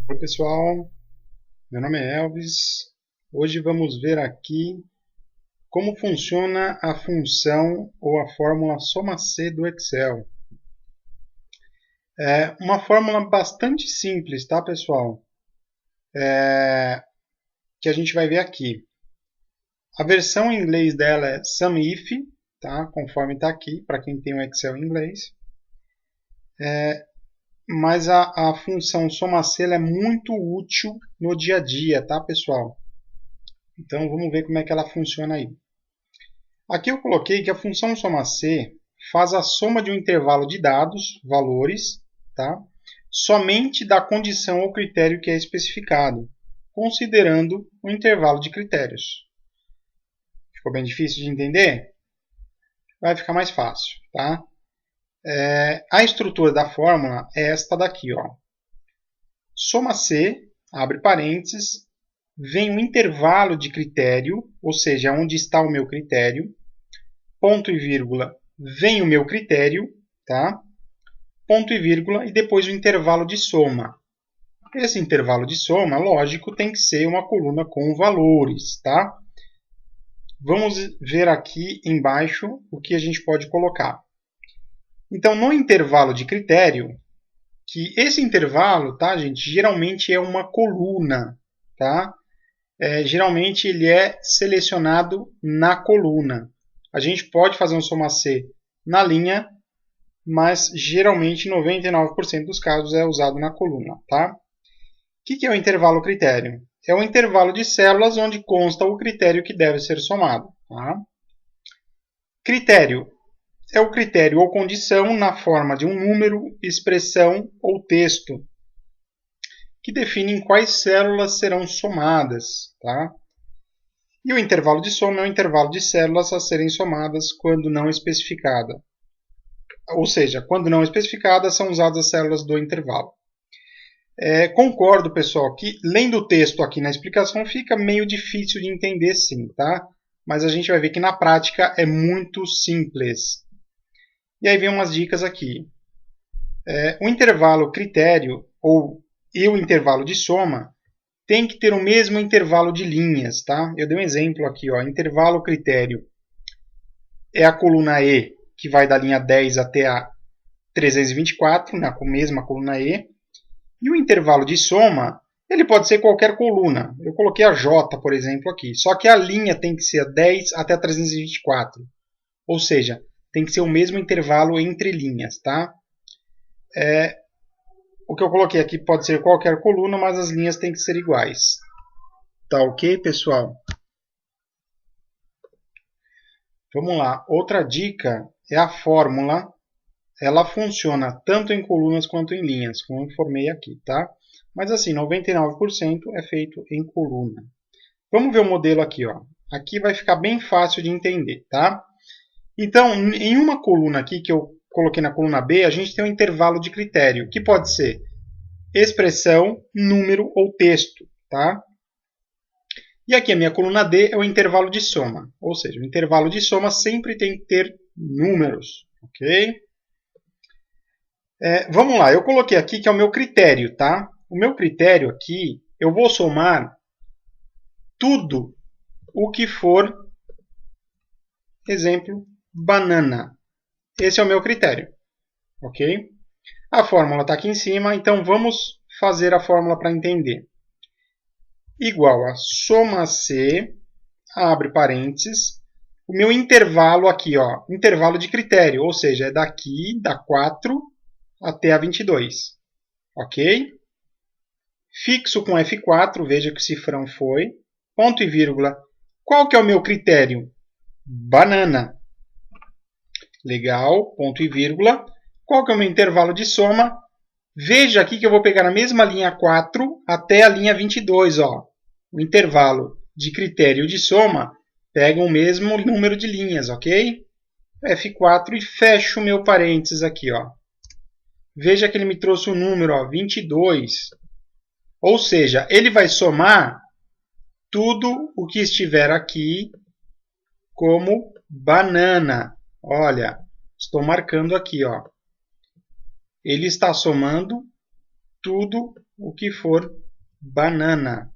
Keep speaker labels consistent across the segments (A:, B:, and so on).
A: Oi pessoal, meu nome é Elvis. Hoje vamos ver aqui como funciona a função ou a fórmula soma-c do Excel. É uma fórmula bastante simples, tá pessoal? Que a gente vai ver aqui. A versão em inglês dela é SUMIF, tá? Conforme está aqui, para quem tem o Excel em inglês. Mas a função soma-c é muito útil no dia a dia, tá pessoal? Então vamos ver como é que ela funciona aí. Aqui eu coloquei que a função soma-c faz a soma de um intervalo de dados, valores, tá? Somente da condição ou critério que é especificado, considerando o intervalo de critérios. Ficou bem difícil de entender? Vai ficar mais fácil, tá? A estrutura da fórmula é esta daqui, ó. Soma-c, abre parênteses, vem um intervalo de critério, ou seja, onde está o meu critério, ponto e vírgula, vem o meu critério, tá? Ponto e vírgula, e depois o intervalo de soma. Esse intervalo de soma, lógico, tem que ser uma coluna com valores, tá? Vamos ver aqui embaixo o que a gente pode colocar. Então, no intervalo de critério, que esse intervalo, tá, gente, geralmente é uma coluna, tá? Geralmente ele é selecionado na coluna. A gente pode fazer um soma-c na linha, mas geralmente 99% dos casos é usado na coluna, tá? O que é o intervalo critério? É o intervalo de células onde consta o critério que deve ser somado, tá? Critério é o critério ou condição na forma de um número, expressão ou texto que definem quais células serão somadas, tá? E o intervalo de soma é o intervalo de células a serem somadas quando não especificada. Ou seja, quando não especificada, são usadas as células do intervalo. Concordo, pessoal, que lendo o texto aqui na explicação fica meio difícil de entender sim, tá? Mas a gente vai ver que na prática é muito simples. E aí vem umas dicas aqui. O intervalo critério e o intervalo de soma tem que ter o mesmo intervalo de linhas, tá? Eu dei um exemplo aqui, ó. Intervalo critério é a coluna E, que vai da linha 10 até a 324, na mesma coluna E. E o intervalo de soma, ele pode ser qualquer coluna. Eu coloquei a J, por exemplo, aqui. Só que a linha tem que ser a 10 até a 324. Ou seja, tem que ser o mesmo intervalo entre linhas, tá? O que eu coloquei aqui pode ser qualquer coluna, mas as linhas têm que ser iguais. Tá ok, pessoal? Vamos lá. Outra dica é a fórmula. Ela funciona tanto em colunas quanto em linhas, como eu informei aqui, tá? Mas assim, 99% é feito em coluna. Vamos ver o modelo aqui, ó. Aqui vai ficar bem fácil de entender, tá? Então, em uma coluna aqui, que eu coloquei na coluna B, a gente tem um intervalo de critério, que pode ser expressão, número ou texto, tá? E aqui a minha coluna D é o intervalo de soma, ou seja, o intervalo de soma sempre tem que ter números, ok? Vamos lá, eu coloquei aqui que é o meu critério, tá? O meu critério aqui, eu vou somar tudo o que for, exemplo, banana. Esse é o meu critério, ok? A fórmula está aqui em cima, então vamos fazer a fórmula para entender. Igual a soma C, abre parênteses, o meu intervalo aqui, ó, intervalo de critério, ou seja, é daqui, da 4 até a 22, ok? Fixo com F4, veja que o cifrão foi, ponto e vírgula. Qual que é o meu critério? Banana. Legal, ponto e vírgula. Qual que é o meu intervalo de soma? Veja aqui que eu vou pegar na mesma linha 4 até a linha 22, ó. O intervalo de critério de soma pega o mesmo número de linhas, ok? F4 e fecho o meu parênteses aqui, ó. Veja que ele me trouxe o número, ó, 22. Ou seja, ele vai somar tudo o que estiver aqui como banana. Olha, estou marcando aqui, ó. Ele está somando tudo o que for banana.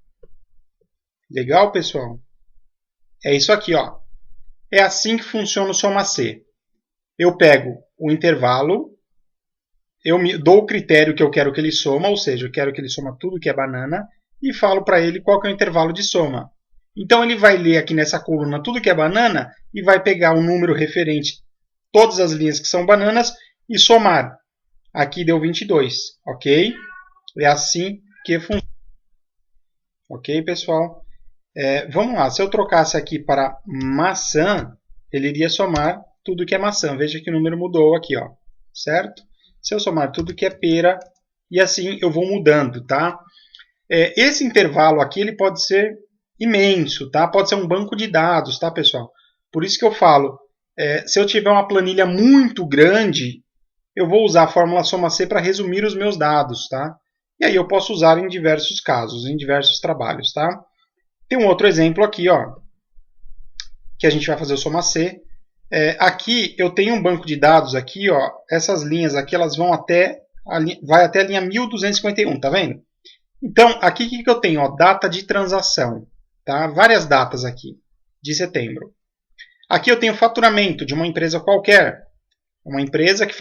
A: Legal, pessoal? É isso aqui, ó. É assim que funciona o soma C. Eu pego o intervalo, eu dou o critério que eu quero que ele soma, ou seja, eu quero que ele soma tudo que é banana, e falo para ele qual que é o intervalo de soma. Então ele vai ler aqui nessa coluna tudo que é banana e vai pegar o número referente, todas as linhas que são bananas, e somar. Aqui deu 22, ok? É assim que funciona. Ok, pessoal? Vamos lá, se eu trocasse aqui para maçã, ele iria somar tudo que é maçã. Veja que o número mudou aqui, ó, certo? Se eu somar tudo que é pera, e assim eu vou mudando, tá? Esse intervalo aqui ele pode ser imenso, tá? Pode ser um banco de dados, tá, pessoal? Por isso que eu falo, se eu tiver uma planilha muito grande, eu vou usar a fórmula soma C para resumir os meus dados, tá? E aí eu posso usar em diversos casos, em diversos trabalhos, tá? Tem um outro exemplo aqui, ó, que a gente vai fazer o soma C. Aqui eu tenho um banco de dados aqui, ó, essas linhas aqui elas vão vai até a linha 1251, tá vendo? Então, aqui o que eu tenho? Ó, data de transação, tá? Várias datas aqui de setembro. Aqui eu tenho faturamento de uma empresa qualquer, uma empresa que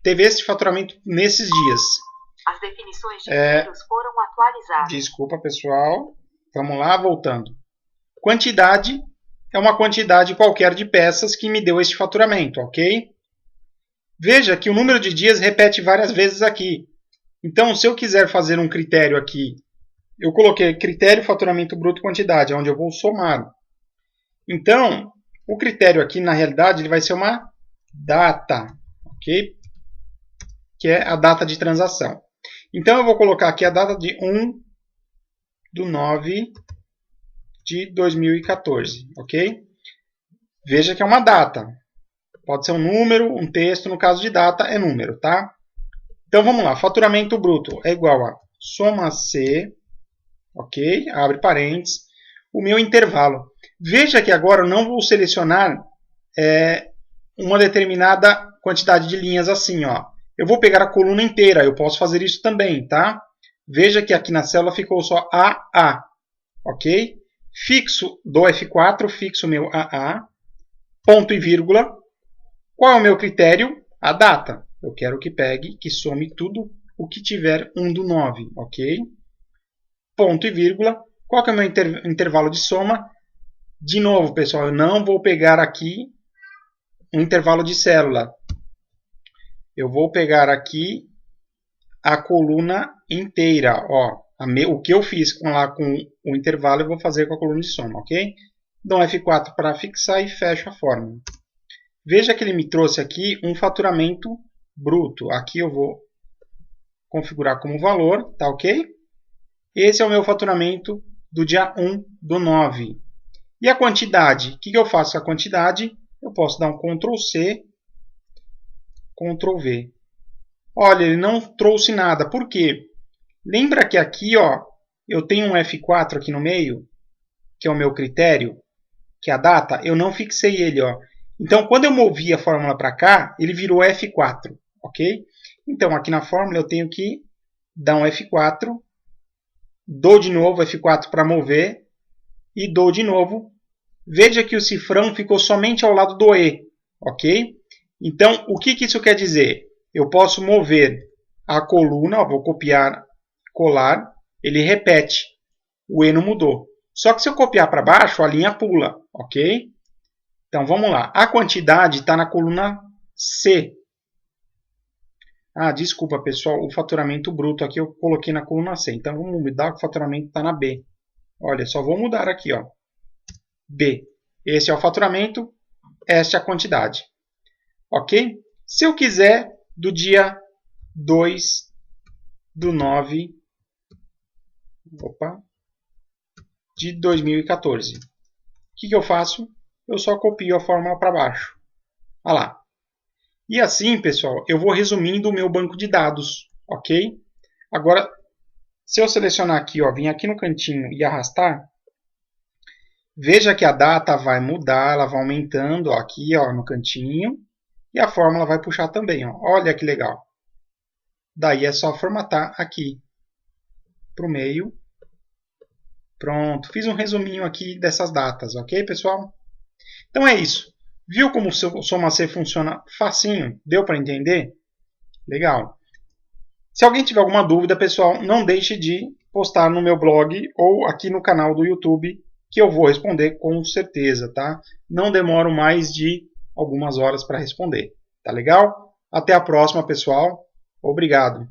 A: teve esse faturamento nesses dias.
B: As definições de números foram atualizadas.
A: Desculpa, pessoal. Vamos lá, voltando. Quantidade é uma quantidade qualquer de peças que me deu este faturamento, ok? Veja que o número de dias repete várias vezes aqui. Então, se eu quiser fazer um critério aqui, eu coloquei critério faturamento bruto quantidade, onde eu vou somar. Então, o critério aqui, na realidade, ele vai ser uma data, ok? Que é a data de transação. Então, eu vou colocar aqui a data de 1/9 de 2014, ok? Veja que é uma data. Pode ser um número, um texto, no caso de data é número, tá? Então vamos lá, faturamento bruto é igual a soma C, ok? Abre parênteses, o meu intervalo. Veja que agora eu não vou selecionar uma determinada quantidade de linhas assim, ó. Eu vou pegar a coluna inteira, eu posso fazer isso também, tá? Veja que aqui na célula ficou só AA, ok? Fixo do F4, fixo o meu AA, ponto e vírgula. Qual é o meu critério? A data. Eu quero que pegue, que some tudo o que tiver 1/9, ok? Ponto e vírgula. Qual que é o meu intervalo de soma? De novo, pessoal, eu não vou pegar aqui um intervalo de célula. Eu vou pegar aqui a coluna inteira, ó. O que eu fiz com o intervalo, eu vou fazer com a coluna de soma, ok? Dou F4 para fixar e fecho a fórmula. Veja que ele me trouxe aqui um faturamento bruto. Aqui eu vou configurar como valor, tá ok? Esse é o meu faturamento do dia 1/9. E a quantidade? O que eu faço com a quantidade? Eu posso dar um Ctrl C, Ctrl V. Olha, ele não trouxe nada. Por quê? Lembra que aqui, ó, eu tenho um F4 aqui no meio, que é o meu critério, que é a data. Eu não fixei ele, ó. Então, quando eu movi a fórmula para cá, ele virou F4, ok? Então, aqui na fórmula eu tenho que dar um F4, dou de novo F4 para mover e dou de novo. Veja que o cifrão ficou somente ao lado do E, ok? Então, o que isso quer dizer? Eu posso mover a coluna, ó, vou copiar, colar, ele repete. O E não mudou. Só que se eu copiar para baixo, a linha pula, ok? Então, vamos lá. A quantidade está na coluna C. Ah, desculpa, pessoal. O faturamento bruto aqui eu coloquei na coluna C. Então, vamos mudar que o faturamento está na B. Olha, só vou mudar aqui, ó. B. Esse é o faturamento, esta é a quantidade. Ok? Se eu quiser, do dia 2/9 de 2014. O que eu faço? Eu só copio a fórmula para baixo. Olha lá. E assim, pessoal, eu vou resumindo o meu banco de dados, ok? Agora, se eu selecionar aqui, ó, vir aqui no cantinho e arrastar, veja que a data vai mudar, ela vai aumentando, ó, aqui, ó, no cantinho, e a fórmula vai puxar também, ó. Olha que legal. Daí é só formatar aqui. para o meio. Pronto, fiz um resuminho aqui dessas datas, ok, pessoal? Então é isso. Viu como o Soma C funciona facinho? Deu para entender? Legal. Se alguém tiver alguma dúvida, pessoal, não deixe de postar no meu blog ou aqui no canal do YouTube, que eu vou responder com certeza, tá? Não demoro mais de algumas horas para responder. Tá legal? Até a próxima, pessoal. Obrigado.